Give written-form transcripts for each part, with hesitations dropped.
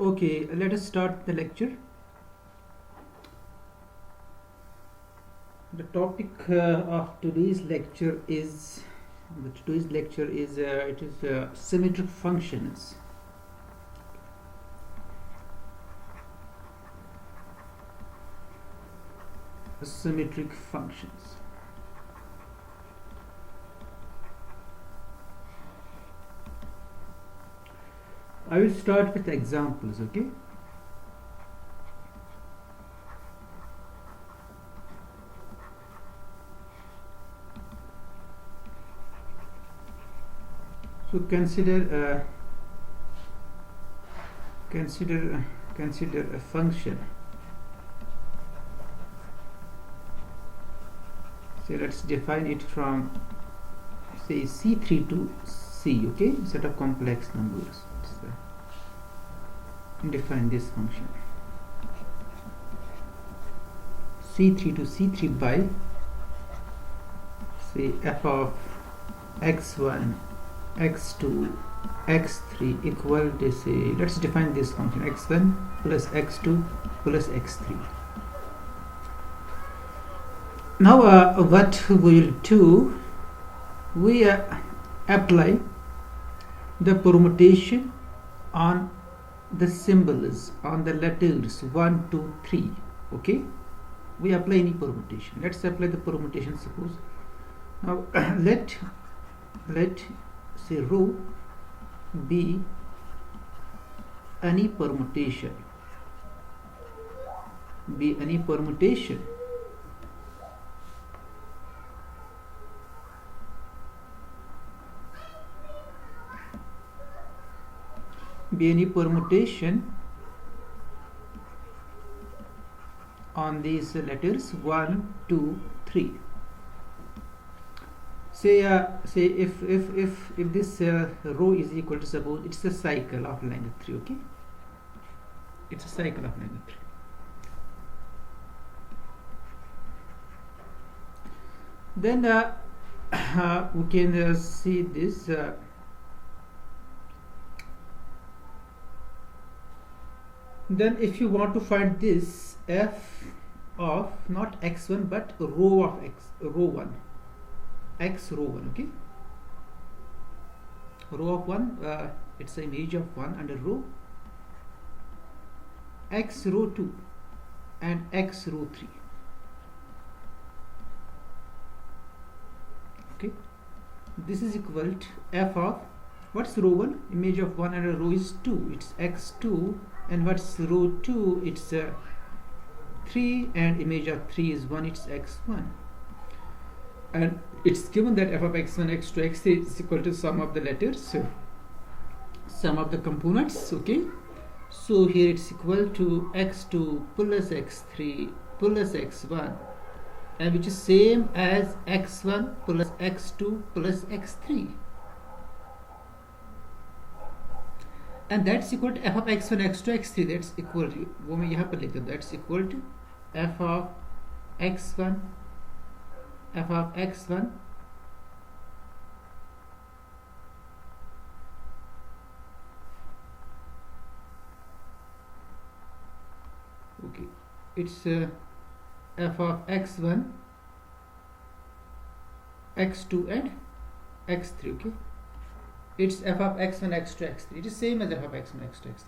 Okay, let us start the lecture. The topic of today's lecture is symmetric functions. Symmetric functions. I will start with examples, okay? So consider a function. So let's define it from say C3 to C, okay? Set of complex numbers. Define this function C3 to C3 by say f of x1 x2 x3 equal to say, let's define this function x1 plus x2 plus x3. Now what we will do, we apply the permutation on the symbols, on the letters 1 2 3, okay? We apply any permutation. Let's apply the permutation. Suppose now let say rho be any permutation, on these letters 1 2 3. Say if this row is equal to, suppose it's a cycle of length 3, okay? It's a cycle of length 3. Then we can see this then if you want to find this f of not x1 but row of row 1, okay? Row of 1, it's an image of 1 under row, x row 2 and x row 3, okay? This is equal to f of what's row 1, image of 1 under row is 2, it's x2, and what's row 2, it's 3, and image of 3 is 1, it's x1. And it's given that f of x1 x2 x3 is equal to sum of the letters, so sum of the components, okay? So here it's equal to x2 plus x3 plus x1, and which is same as x1 plus x2 plus x3, and that's equal to f of x1 x2 x3. That's equal to, वो मैं यहाँ पर लिख दूँ, that's equal to f of x1 okay, it's f of x1 x2 and x3, okay? It's f of x1 x2 x3, it is same as f of x1 x2 x3.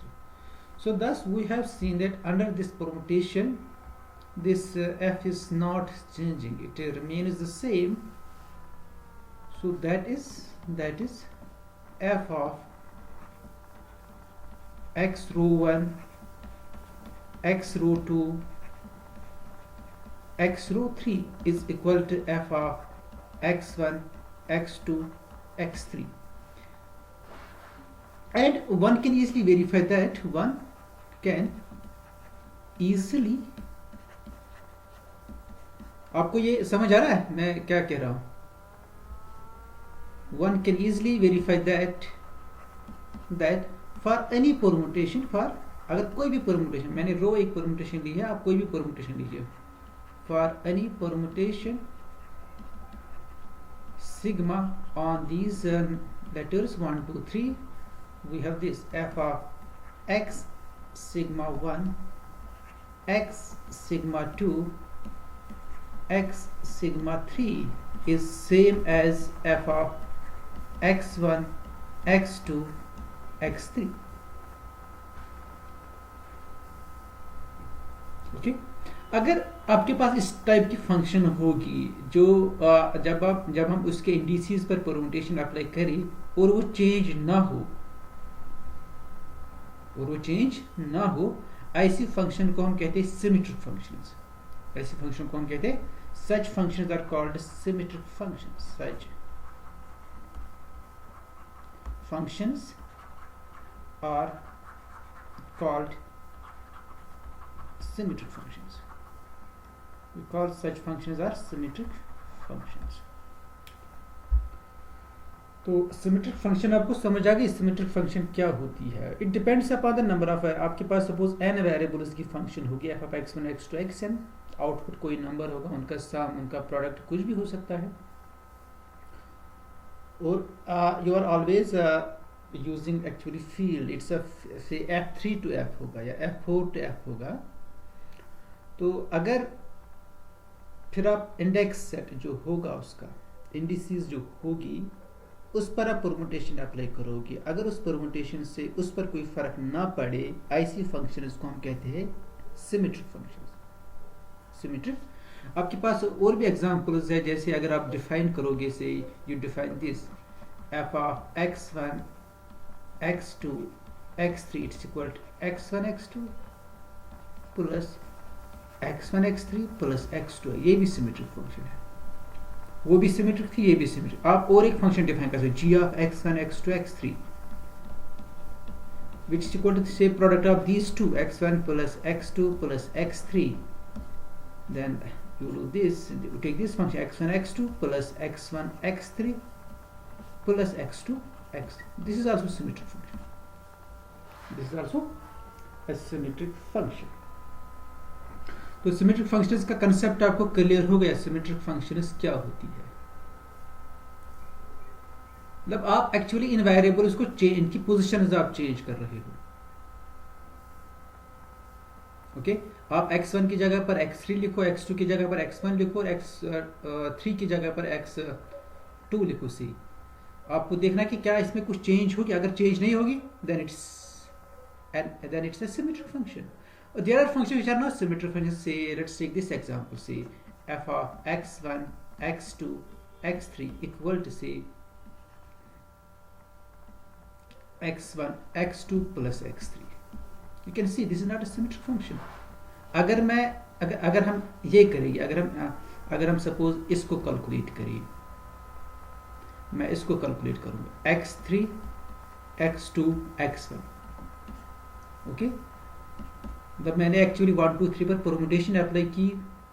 So thus we have seen that under this permutation this f is not changing, it remains the same. So that is f of x row 1 x row 2 x row 3 is equal to f of x1 x2 x3. And one can easily verify that, आपको ये समझ आ रहा है मैं क्या कह रहा हूँ? One can easily verify that for any permutation, for अगर कोई भी permutation, मैंने रो एक permutation ली है, आप कोई भी permutation लीजिए, for any permutation sigma on these letters 1 2 3, we have this f of x sigma 1 x sigma 2 x sigma 3 is same as f of x1 x2 x3. Okay अगर आपके पास इस टाइप की फंक्शन होगी जो जब हम उसके इंडिसेस पर परम्यूटेशन अप्लाई करें और वो चेंज ना हो ऐसी फंक्शन को हम कहते हैं सिमेट्रिक फंक्शंस. ऐसी फंक्शन को हम कहते हैं such functions are called symmetric functions. Such functions are called symmetric functions. We call such functions are symmetric functions. तो सिमेट्रिक फंक्शन आपको समझ आ गई. सिमेट्रिक फंक्शन क्या होती है? It depends upon the number of, आपके पास सपोज n वेरिएबल्स की function होगी f of x1 x2 xn. Output कोई नंबर होगा, उनका सम, उनका प्रोडक्ट कुछ भी हो सकता है. और you are always using actually field. It's say f3 to f होगा या f4 टू f होगा. तो अगर फिर आप इंडेक्स सेट जो होगा उसका इंडिसेस जो होगी उस पर आप परम्यूटेशन अप्लाई करोगे. अगर उस परम्यूटेशन से उस पर कोई फर्क ना पड़े ऐसी फंक्शन को हम कहते हैं सिमेट्रिक फंक्शन. सिमेट्रिक. आपके पास और भी एग्जांपल्स है. जैसे अगर आप डिफाइन करोगे say you define this f of x1 x2 x3 it's equal to x1 x2 plus x1 x3 plus x2. ये भी सिमेट्रिक फंक्शन है. वो भी सिमेट्रिक थी, ये भी सिमेट्रिक. आप और एक फंक्शन डिफाइन कर सकते g of x1 x2 x3 which is equal to the same product of these two x1 plus x2 plus x3. Then you do this, you take this function x1 x2 plus x1 x3 plus x2 x. This is also symmetric function. This is also a symmetric function. तो symmetric functions का concept आपको clear हो गया. Symmetric functions क्या होती है? मतलब आप एक्चुअली इन वेरिएबल्स को चेंज की पोजीशंस आप चेंज कर रहे हो. ओके आप x1 की जगह पर x3 लिखो, x2 की जगह पर x1 लिखो और x3 की जगह पर x2 लिखो. सी आपको देखना कि क्या इसमें कुछ चेंज होगी. अगर चेंज नहीं होगी then it's a symmetric function. There are functions which are not symmetric functions. Say, let's take this example. Say, f of x1, x2, x3 equal to say x1, x2 plus x3. You can see this is not a symmetric function. अगर हम ये करेंगे, अगर हम suppose इसको calculate करिए, मैं इसको कैलकुलेट करूंगा x3, x2, x1. ओके जब मैंने एक्चुअली 1 2 3 पर परम्यूटेशन अप्लाई की,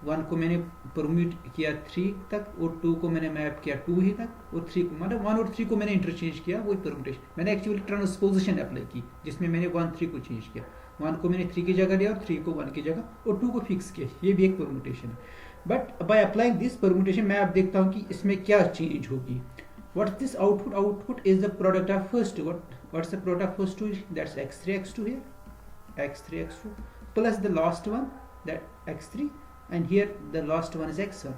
1 को मैंने परम्यूट किया 3 तक और 2 को मैंने मैप किया 2 ही तक और 3 को मतलब 1 और 3 को मैंने इंटरचेंज किया. वही परम्यूटेशन मैंने एक्चुअली ट्रांसपोजिशन अप्लाई की जिसमें मैंने 1 3 को चेंज किया. 1 को मैंने 3 की जगह लिया और 3 को 1 की जगह और 2 को फिक्स किया. ये भी एक परम्यूटेशन है. But by applying this permutation मैं अब देखता हूँ कि इसमें क्या चेंज होगी. What this output? Output is the product of first. What's the product of first two? That's x3 x2 here, x3 x2 plus the last one, that x3, and here the last one is x1.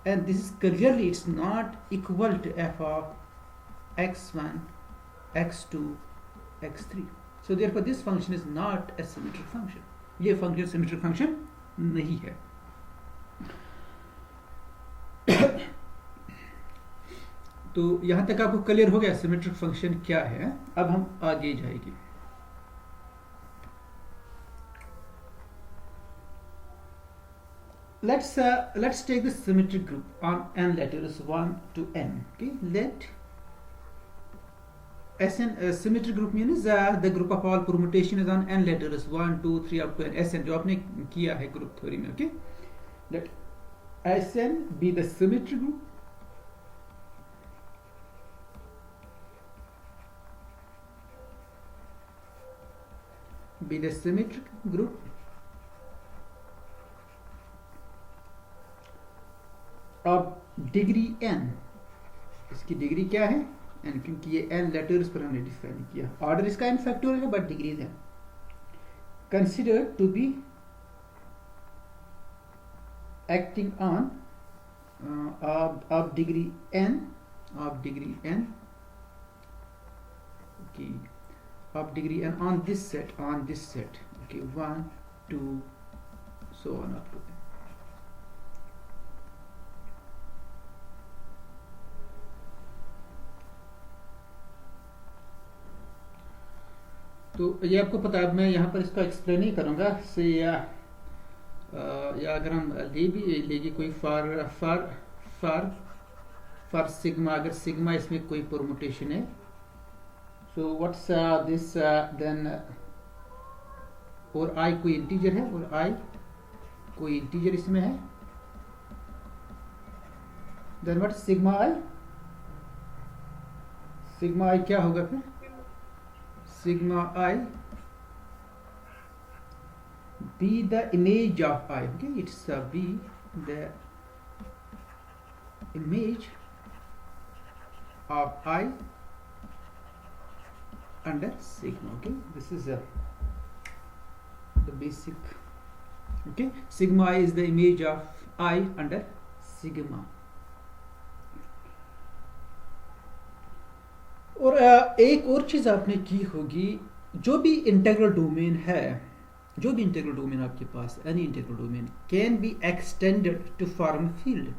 And this is clearly it's not equal to f of x1 x2 x3. So therefore this function is not a symmetric function. ये function symmetric function नहीं है. तो यहाँ तक आपको clear हो गया symmetric function क्या है. अब हम आगे जाएंगे. Let's take the symmetric group on n letters 1 to n. Okay, let Sn symmetric group means the group of all permutation is on n letters 1 2 3 up to n. Sn जो आपने किया है ग्रुप थ्योरी में. Okay, let Sn be the symmetric group अब degree n. इसकी degree क्या है? n, क्योंकि ये n लेटर्स पर हमने डिफाइन किया. ऑर्डर इसका n फैक्टोरियल है बट डिग्री है. considered to be acting on of degree n, okay, of degree n on this set, okay, 1 2 so on up to n. तो ये आपको पता है, मैं यहाँ पर इसका एक्सप्लेन नहीं करूँगा से या अगर हम लेगी कोई फॉर सिग्मा, अगर सिग्मा इसमें कोई परमुटेशन है, सो व्हाट्स दिस देन, और आई कोई इंटीजर है, और आई कोई इंटीजर इसमें है, देन व्हाट सिग्मा आई क्या होगा फिर, sigma I be the image of I, okay, it's be the image of I under sigma, okay, this is the basic, okay, sigma I is the image of I under sigma. और एक और चीज आपने की होगी, जो भी integral domain है, जो भी इंटीग्रल डोमेन आपके पास, any integral domain can be extended to form field,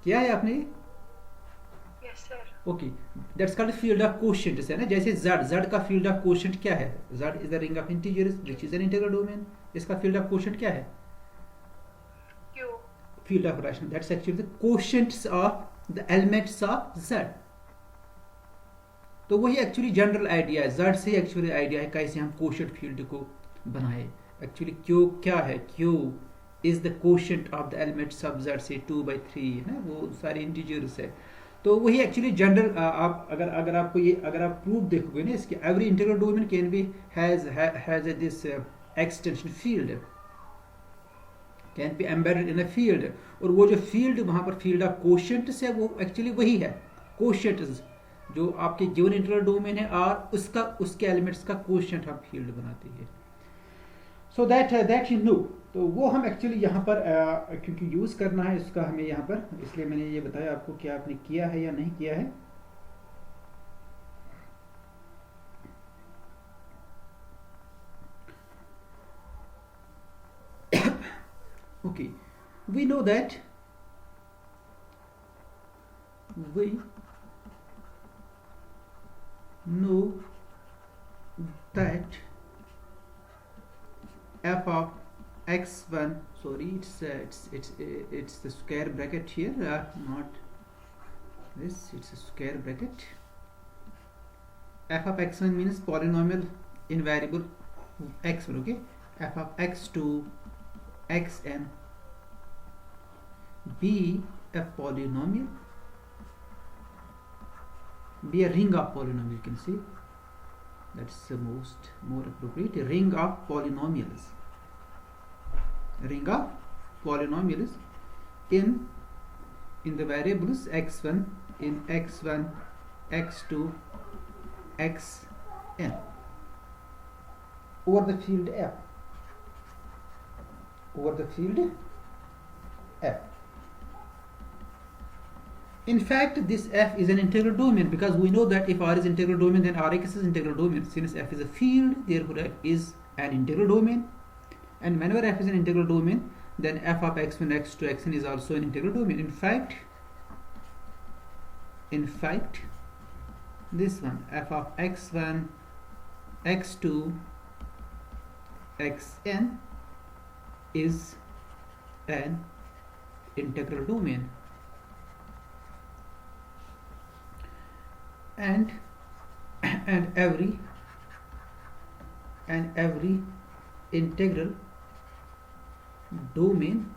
क्या है आपने, yes sir, okay, that's called field of quotient है ना, जैसे z का फील्ड ऑफ कोशेंट क्या है, z is the ring of integers which is an integral domain, इसका फील्ड ऑफ कोशेंट क्या है, Q, field of rational, that's actually the quotients of the elements of z. तो वही actually general idea है, z से actually idea है कैसे हम कोशेंट फील्ड को बनाए. एक्चुअली क्यू क्या है, Q is the quotient of the elements of z से 2/3 है ना, वो सारे इंटीजर्स है. तो वही एक्चुअली जनरल, आप अगर आपको ये, अगर आप प्रूफ देखोगे ना इसके, every integral domain can B has this extension field, can be embedded in a field, और वो जो फील्ड वहां पर फील्ड ऑफ कोशेंट्स है, वो एक्चुअली वही है, कोशेंट्स जो आपके गिवन इंटीग्रल डोमेन है और उसके एलिमेंट्स का कोशेंट हम फील्ड बनाते हैं. So that you know. तो वो हम एक्चुअली यहाँ पर क्योंकि यूज करना है इसका हमें यहाँ पर, इसलिए मैंने ये बताया आपको कि आपने किया है या नहीं किया है. Okay, we know that f of x1, sorry, it's the square bracket here, not this, it's a square bracket. F of x1 means polynomial in variable x1, okay, f of x2 xn be a polynomial, be a ring of polynomial, you can see that's the more appropriate, a ring of polynomials, in the variables x1, in x1 x2 xn over the field f, In fact, this f is an integral domain, because we know that if R is integral domain, then Rx is integral domain. Since f is a field, therefore f is an integral domain. And whenever f is an integral domain, then f of x1, x2, xn is also an integral domain. In fact, this one, f of x1, x2, xn is an integral domain. And every integral domain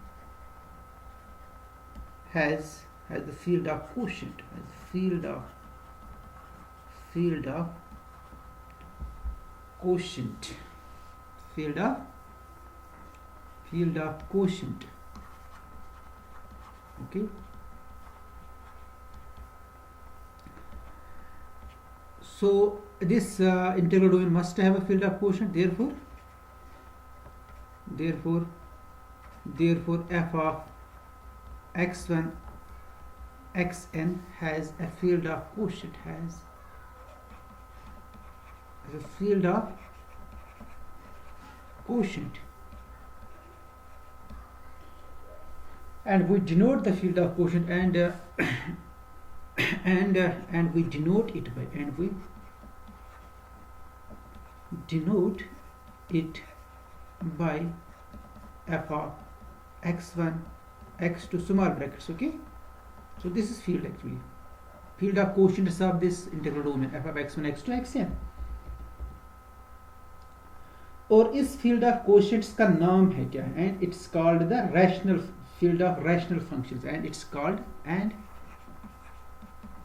has the field of quotient, field of quotient. Okay, so this integral domain must have a field of quotient. Therefore therefore f of x1 xn has a field of quotient, has a field of quotient, and we denote the field of quotient and and we denote it by f of x1 x2 small brackets. Okay, so this is field, actually field of quotients of this integral domain f of x1 x2 xn. और इस field of कोशेंट्स का नाम है क्या, and it's called the rational field of rational functions, and it's called, and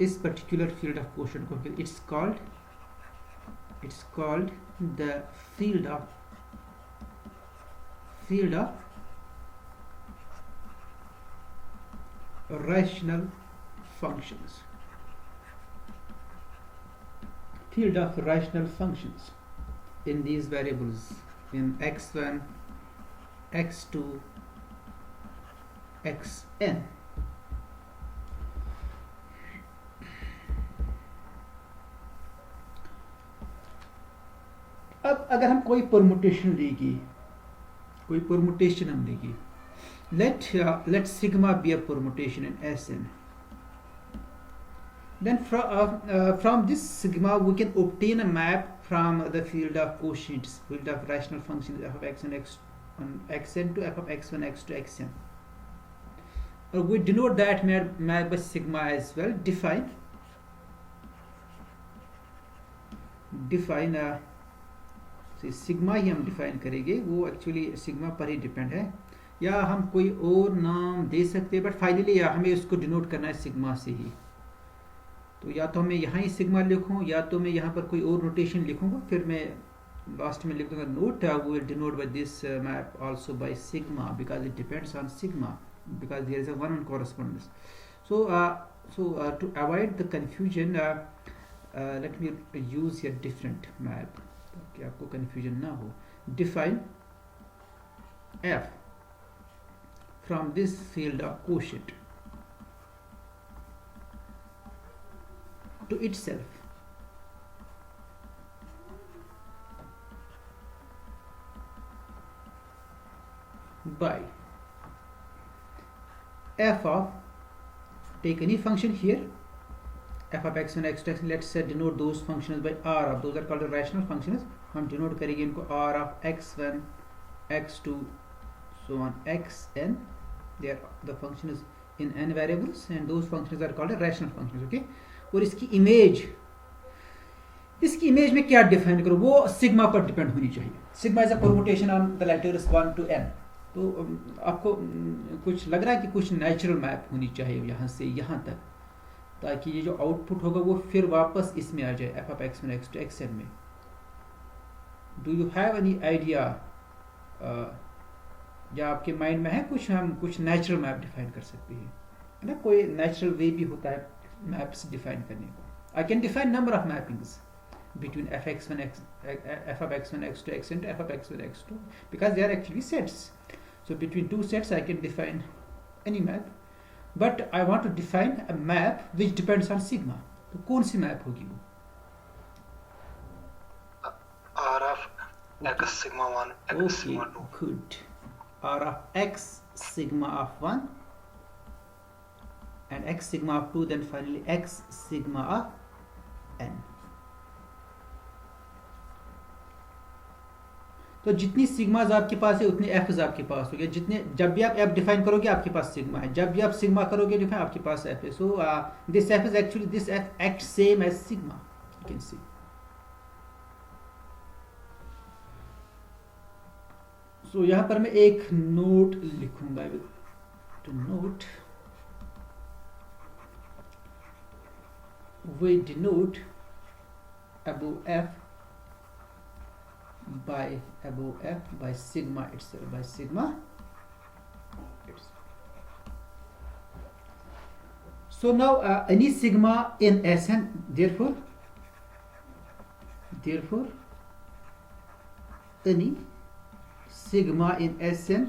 इस particular field of quotient को it's called the field of rational functions, field of rational functions in these variables, in x1 x2 xn. अब अगर हम कोई permutation लेंगे, हम लेंगे, let sigma be a permutation in Sn. Then from this sigma we can obtain a map from the field of quotients, field of rational functions f of x and xn to f of x1 x2 xn. We denote that map by sigma as well. Define sigma ही हम define करेंगे, वो actually sigma पर ही depend है, या हम कोई और नाम दे सकते हैं, बट फाइनली हमें उसको डिनोट करना है सिग्मा से ही. तो या तो मैं यहाँ ही सिग्मा लिखूँ, या तो मैं यहाँ पर कोई और नोटेशन लिखूँगा, फिर मैं लास्ट में लिख दूंगा note we will denote by this map also by sigma, because it depends on sigma, because there is a one correspondence. So to avoid the confusion, let me use a different map ताकि आपको confusion ना हो. Define f from this field of quotient to itself by f of, take any function here, f of x1 x2 x, let's denote those functions by r of, those are called rational functions, हम denote करेंगे इनको r of x1 x2 so on xn. There the function is in n variables and those functions are called rational functions. Okay, और इसकी image में क्या define करो, वो sigma पर डिपेंड होनी चाहिए. Sigma is a permutation on the letters 1 to n. तो आपको कुछ लग रहा है कि कुछ नेचुरल मैप होनी चाहिए यहाँ से यहाँ तक, ताकि ये जो आउटपुट होगा वो फिर वापस इसमें आ जाए f of x1 x2 xn में. Do you have any idea, या आपके माइंड में है कुछ, हम कुछ नेचुरल मैप डिफाइन कर सकते हैं, है ना, कोई नेचुरल वे भी होता है मैप्स डिफाइन करने का. I can define number of mappings between f of x1 x2 xn to f of x1 x2 because they are actually sets. So between two sets I can define any map, but I want to define a map which depends on sigma. तो कौन सी map होगी वो? R of x sigma 1 x sigma 2. Good. R of x sigma of 1 and x sigma of 2, then finally x sigma of n. तो जितनी सिग्माज आपके पास है उतने F आपके पास हो गया. जितने जब भी आप एफ डिफाइन करोगे आपके पास सिग्मा है, जब भी आप सिग्मा करोगे डिफाइन आपके पास एफ है. So this f is actually this f act same as sigma, you can see. So यहाँ पर मैं एक नोट लिखूंगा, to note we denote above f by sigma itself, by sigma itself. So now any sigma in Sn, therefore any sigma in Sn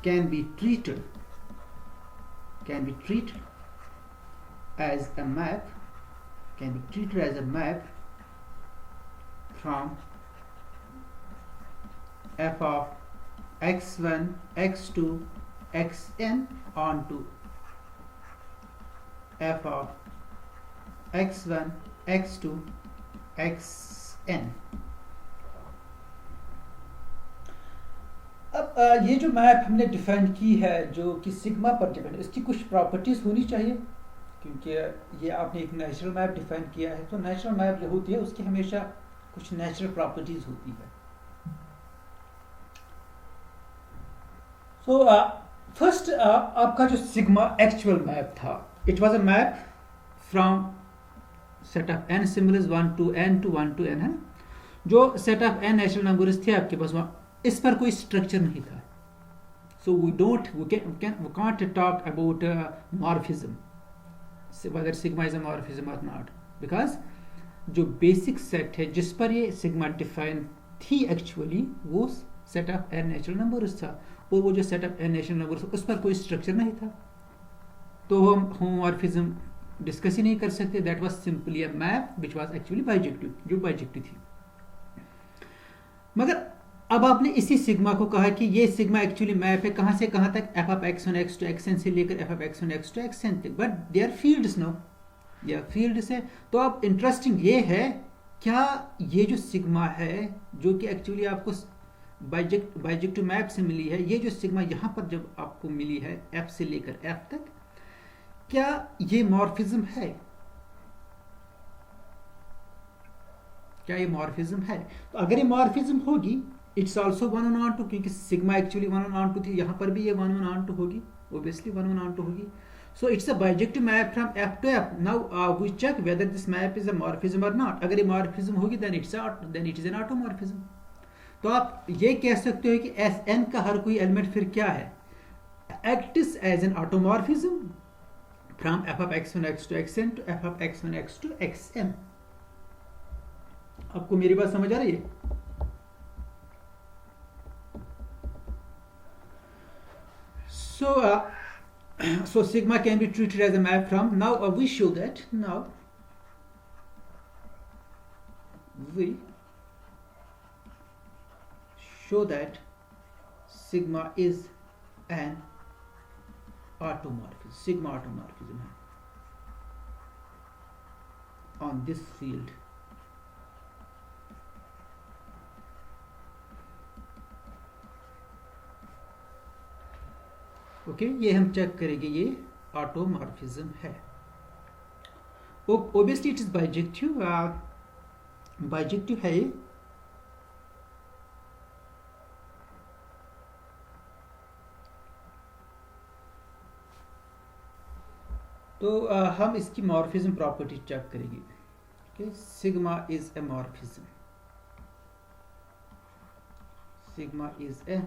can be treated as a map from f of x1 x2 xn onto f of x1 x2 xn. अब ये जो map हमने define की है जो कि sigma पर depend, इसकी कुछ प्रॉपर्टीज होनी चाहिए, क्योंकि ये आपने एक नेचुरल मैप डिफाइन किया है, तो नेचुरल मैप जो होती है उसकी हमेशा कुछ नेचुरल प्रॉपर्टीज होती है. सो फर्स्ट आपका जो सिग्मा एक्चुअल मैप था, it was a map from set of n similars 1 to n to 1 to n है. जो set of n natural numbers थे आपके पास, इस पर कोई स्ट्रक्चर नहीं था. So we can't talk about morphism, whether sigma is a morphism or not, because जो बेसिक सेट है जिस पर ये सिग्मा डिफाइन थी एक्चुअली, वो set of n natural numbers था, और वो जो set of n natural numbers उस पर कोई स्ट्रक्चर नहीं था, तो हम होमोमॉर्फिज्म डिस्कस ही नहीं कर सकते. That was simply a map which was actually bijective, जो बाइजेक्टिव थी. मगर अब आपने इसी सिग्मा को कहा कि ये सिग्मा एक्चुअली मैप है कहाँ से कहाँ तक, F of x1 x2 xn से लेकर F of x1 x2 xn तक, but they are fields no, या फील्ड से. तो अब इंटरेस्टिंग ये है, क्या ये जो सिग्मा है जो कि एक्चुअली आपको बाइजेक्टिव मैप से मिली है, ये जो सिग्मा यहाँ पर जब आपको मिली है f से लेकर f तक, क्या ये मॉर्फिज्म है? क्या ये मॉर्फिज्म है? तो अगर ये मॉर्फिज्म होगी, इट्स ऑल्सो 1 on 2, क्योंकि सिग्मा एक्चुअली 1 on 2 थी, यहाँ पर भी ये 1 on 2 होगी, ऑब्वियसली 1 on 2 होगी. So it's a bijective map from f to f. Now we check whether this map is a morphism और नॉट. अगर ये मॉर्फिज्म होगी then it is an automorphism. तो आप ये कह सकते हो कि Sn का हर कोई एलिमेंट फिर क्या है, acts as an automorphism from f of x1 x2 xn to f of x1 x2 xn. आपको मेरी बात समझ आ रही है? So sigma can be treated as a map from, now we show that, sigma is an automorphism, sigma automorphism on this field. Okay, ये हम check करेंगे, ये ऑटोमॉर्फिज्म है. Obviously it is bijective, bijective है ये. तो हम इसकी मॉर्फिज्म प्रॉपर्टी चेक करेंगे. Okay, sigma is a morphism, sigma is a,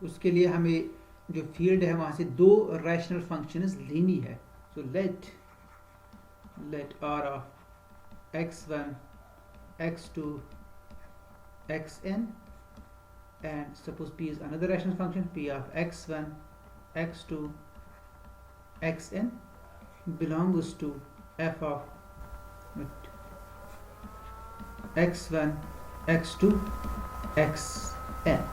उसके लिए हमें जो फील्ड है वहां से दो रैशनल फंक्शंस लेनी है. So let r of x1 x2 xn and suppose p is another rational function, p of x1 x2 xn belongs to f of x1 x2 xn.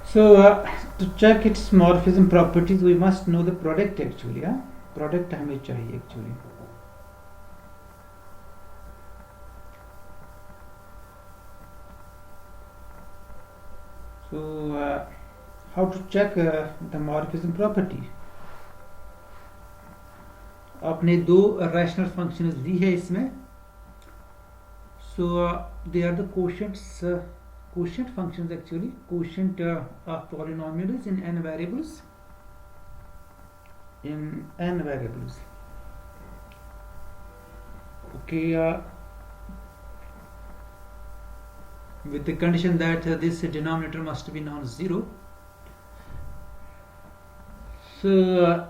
So to check its morphism properties we must know the product actually. Product हमें चाहिए actually. So how to check the morphism property? आपने दो rational functions ली है इसमें. So they are the quotient functions, actually quotient of polynomials in n variables. Okay, with the condition that this denominator must be non-zero. So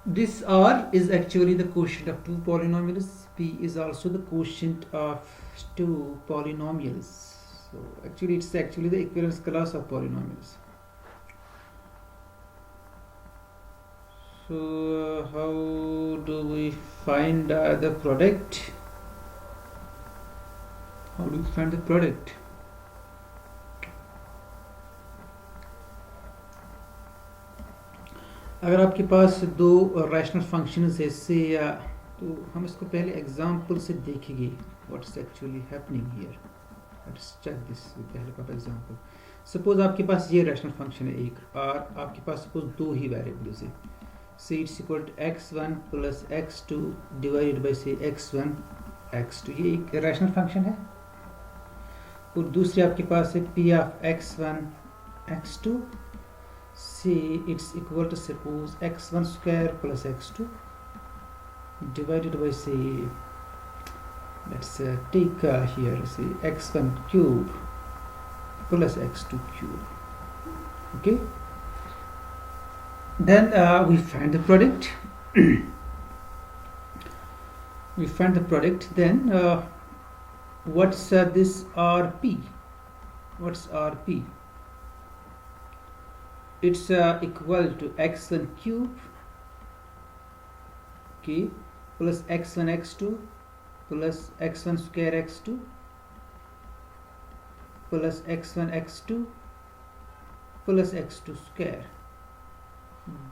this R is actually the quotient of two polynomials. P is also the quotient of two polynomials. So actually it's actually the equivalence class of polynomials. So how do we find the product? How do we find the product? अगर आपके पास दो rational functions ऐसे तो हम इसको पहले example से देखेंगे what's actually happening here. Let's check this पहले का एग्जांपल. सपोज आपके पास ये रैशनल फंक्शन है एक और आपके पास सपोज दो ही वेरिएबल्स है. Say it's equal to x1 plus x2 divided by say x1 x2. ये एक रैशनल फंक्शन है. और दूसरे आपके पास है p of x1 x2. See, it's equal to suppose x1 square plus x2 divided by, say, let's take here, say, x1 cube plus x2 cube. Okay, then we find the product. We find the product. Then what's this RP? What's RP? It's equal to x1 cube, okay, plus x1 x2 plus x1 square x2 plus x1 x2 plus x2 square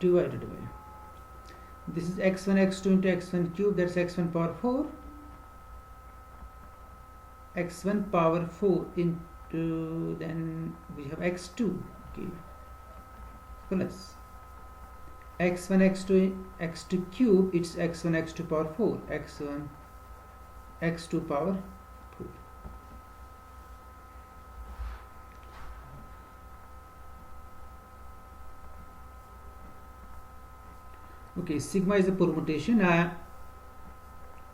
divided by, this is x1 x2 into x1 cube, that's x1 power 4, x1 power 4 into, then we have x2, okay, plus x1 x2 x2 cube, it's x1 x2 power 4, x1 x2 power 4. Okay, sigma is a permutation.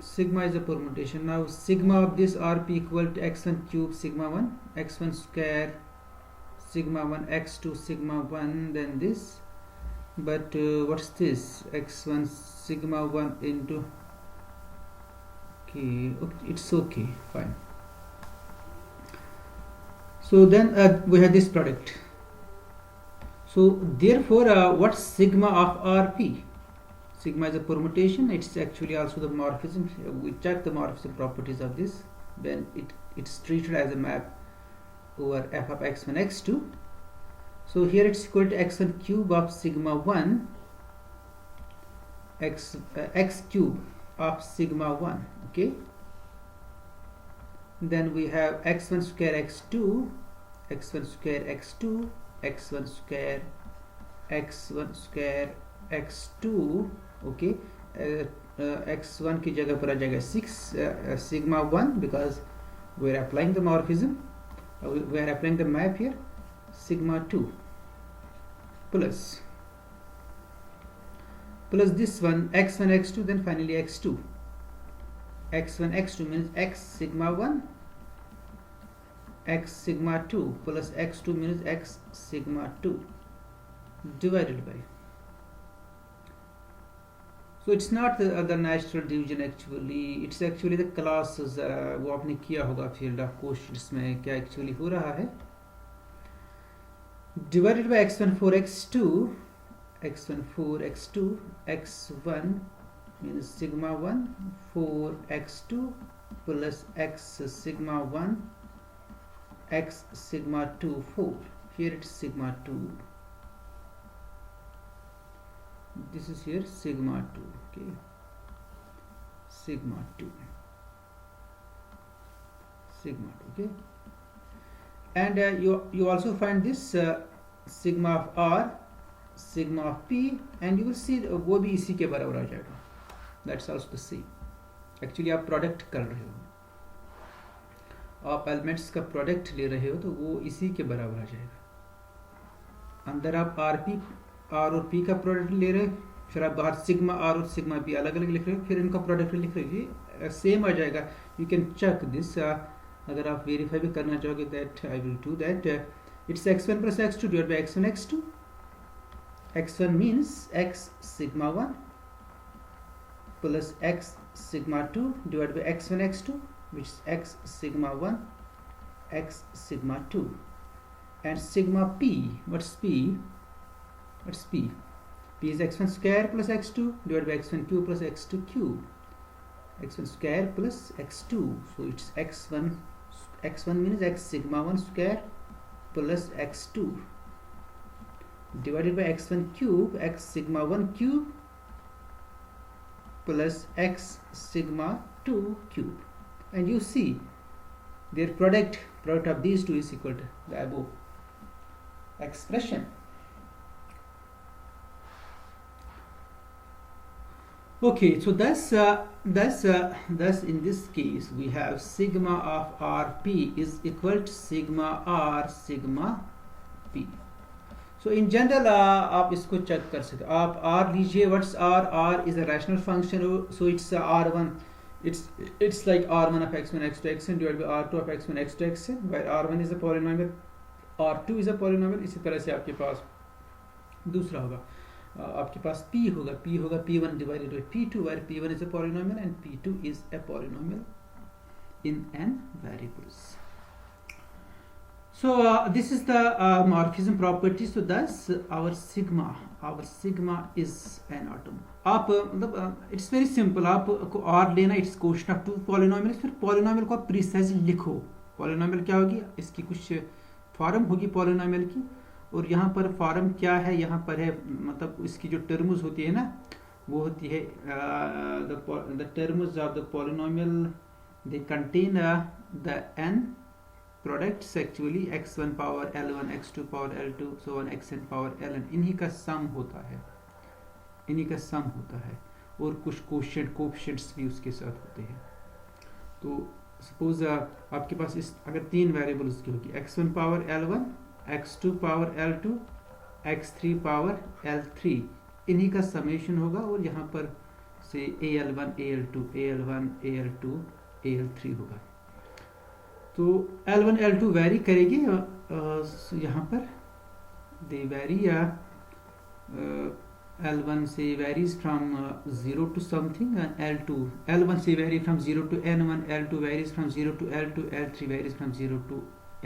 Sigma is a permutation. Now sigma of this RP equal to x1 cube sigma 1, x1 square sigma 1, x2 sigma 1, then this. But what's this? x1 sigma 1 into, okay, it's okay, fine. So then we have this product. So therefore what's sigma of RP? Sigma is a permutation. It's actually also the morphism. We check the morphism properties of this. Then it's treated as a map over f of x1 x2. So here it's equal to x1 cube of sigma 1 x cube of sigma 1, okay. Then we have x1 square x2, x1 square x2, x1 square x1 square x2, okay. x1 की जगह पर आ जाएगा 6 sigma 1 because we are applying the morphism, we are applying the map here, sigma 2 plus this one x1 x2, then finally x2. x1 x2 means x sigma 1 x sigma 2 plus x2 means x sigma 2 divided by, so it's not the natural division actually, it's actually the classes. वो आपने किया होगा field of quotients में क्या actually हो रहा है. Divided by x1 4 x2, x1 4 x2, x1 means sigma 1 4 x2 plus x sigma 1 x sigma 2 4. Here it's sigma 2, this is here sigma 2, okay, sigma 2, okay. And you also find this sigma of R, sigma of P, and you will see वो भी इसी के बराबर आ जाएगा. That's also the same. Actually आप product कर रहे हो. आप एलिमेंट्स का प्रोडक्ट ले रहे हो तो वो इसी के बराबर आ जाएगा। अंदर आप आर और पी का प्रोडक्ट ले रहे हो, फिर आप बाहर सिग्मा आर और सिग्मा पी अलग अलग लिख रहे हो, फिर इनका प्रोडक्ट लिख रहे हो, सेम आ जाएगा। यू कैन चेक दिस, अगर आप वेरीफाई भी करना चाहोगे that I will do that. It's x1 plus x2 divide by x1 x2। x1 means x sigma 1 plus x sigma 2 divided by x1 x2, which is x sigma 1 x sigma 2, and sigma p, what's p is x1 square plus x2 divided by x1 cube plus x2 cube, x1 square plus x2, so it's x1 means x sigma 1 square plus x2 divided by x1 cube x sigma 1 cube plus x sigma 2 cube, and you see their product of these two is equal to the above expression. Okay, so thus in this case we have sigma of rp is equal to sigma r sigma p. So in general आप इसको check कर सकते हो। आप r लीजिए, what's r is a rational function, so it's r1, it's like r1 of x1 x2 xn divided by r2 of x1 x2 xn, where r1 is a polynomial, r2 is a polynomial। इसी तरह से आपके पास दूसरा होगा, आपके पास p होगा p1 divided by p2, where p1 is a polynomial and p2 is a polynomial in n variables. So this is the morphism property. So thus our sigma is an atom. आप मतलब it's very simple, आपको r लेना, it's quotient of two polynomials, फिर polynomial को आप precisely लिखो। polynomial क्या होगी, इसकी कुछ फॉर्म होगी polynomial की, और यहाँ पर फॉर्म क्या है, यहाँ पर है मतलब इसकी जो टर्म्स होती है ना, वो होती है the terms of the polynomial, they contain the n products actually, x1 power l1 x2 power l2 so on xn power ln, इन्हीं का सम होता है, और कुछ कोएफिशिएंट्स भी उसके साथ होते हैं। तो सपोज आपके पास इस अगर तीन वेरिएबल्स की होगी, x1 power l1 x2 power l2 x3 power l3, इन्हीं का समेशन होगा, और यहाँ पर से al1 al2 al1 al2 al3 होगा। तो L1 L2 वैरी करेगी, यहाँ पर दे vary, L1 say varies from 0 to something, and L1 say vary from 0 to N1, L2 varies from 0 to L2, L3 varies from 0 to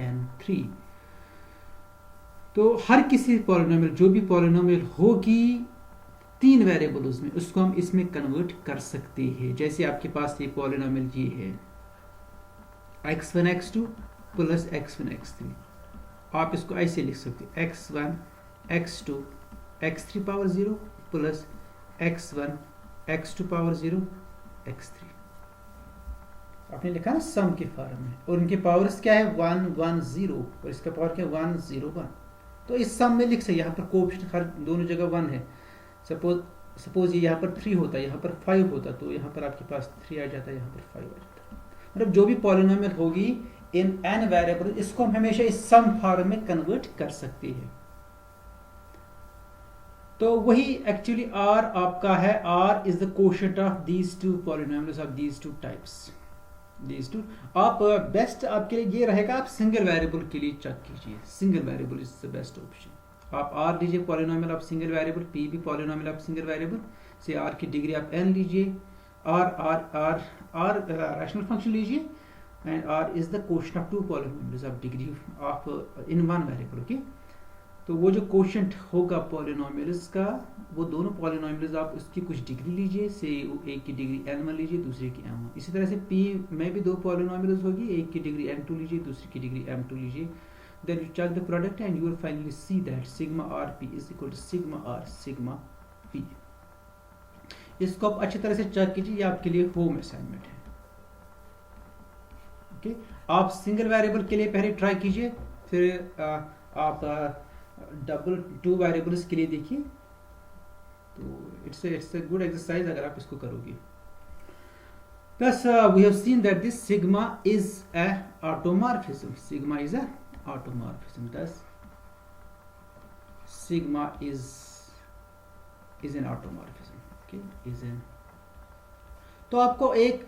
N3। तो हर किसी polynomial, जो भी polynomial होगी तीन वेरिएबल उसमें, उसको हम इसमें कन्वर्ट कर सकते हैं। जैसे आपके पास ये पॉलिनोमियल ये है x1 x2 plus x1 x3, आप इसको ऐसे लिख सकते हैं x1 x2 x3 power 0 plus x1 x2 power 0 x3। आपने लिखा ना सम के फॉर्म में, और इनके पावर्स क्या है 1 1 0, और इसका पावर क्या है 1 0 1। तो इस सम में लिख सकते, यहाँ पर कोएफिशिएंट हर दोनों जगह 1 है। सपोज ये यहाँ पर 3 होता, यहाँ पर 5 होता, तो यहाँ पर आपके पास 3 आ जाता है, यहाँ पर 5 आ जाता है। मतलब जो भी पॉलिनोमियल होगी इन n वेरिएबल, इसको हम हमेशा इस सम फॉर्म में कन्वर्ट कर सकते हैं। तो वही एक्चुअली r आपका है, r is the quotient of these two polynomials of these two types, these two. आप बेस्ट आपके लिए ये रहेगा, आप सिंगल वेरिएबल के लिए चेक कीजिए, single variable is the best option. आप r लीजिए polynomial of single variable, p भी polynomial of single variable, say r की डिग्री आप n लीजिए, r रैशनल फंक्शन लीजिए, and r is the quotient of two polynomials of degree of in one variable. Okay, तो वो जो quotient होगा polynomials का, वो दोनों पॉलिनोमियल्स आप उसकी कुछ डिग्री लीजिए, से एक की डिग्री n1 लीजिए, दूसरे की m1। इसी तरह से p में भी दो पॉलिनोमियल्स होगी, एक की डिग्री m2 लीजिए, दूसरे की डिग्री m2 लीजिए, then you check the product and you will finally see that sigma rp is equal to sigma r sigma p। इसको आप अच्छी तरह से चेक कीजिए, ये आपके लिए होम असाइनमेंट है। ओके, आप सिंगल वेरिएबल के लिए पहले ट्राई कीजिए, फिर आप डबल टू वेरिएबल्स के लिए देखिए। तो इट्स ए गुड एक्सरसाइज अगर आप इसको करोगे। Thus, we have seen that this sigma is a automorphism. Sigma is a automorphism. Thus, sigma is an automorphism. Okay, is an. तो आपको एक,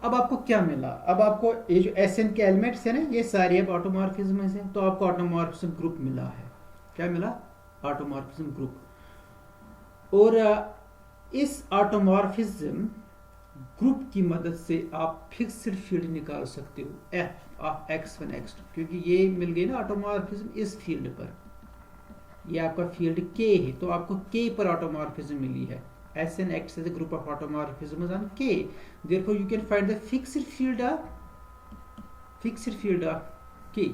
अब आपको क्या मिला? अब आपको ये जो Sn के एलिमेंट्स है ना, ये सारे अब ऑटोमॉर्फिज्म हैं, तो आपको ऑटोमॉर्फिज्म ग्रुप मिला है. क्या मिला? Automorphism group. और इस ऑटोमॉर्फिज्म ग्रुप की मदद से आप फिक्स्ड फील्ड निकाल सकते हो f ऑफ x1 x2, क्योंकि ये मिल गई ना ऑटोमॉर्फिज्म इस फील्ड पर. ये आपका फील्ड k है, तो आपको k पर ऑटोमॉर्फिज्म मिली है. Sn acts as a group of automorphisms on K. Therefore, you can find the fixed field of K.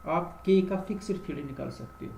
आप K का fixed field निकाल सकते हो.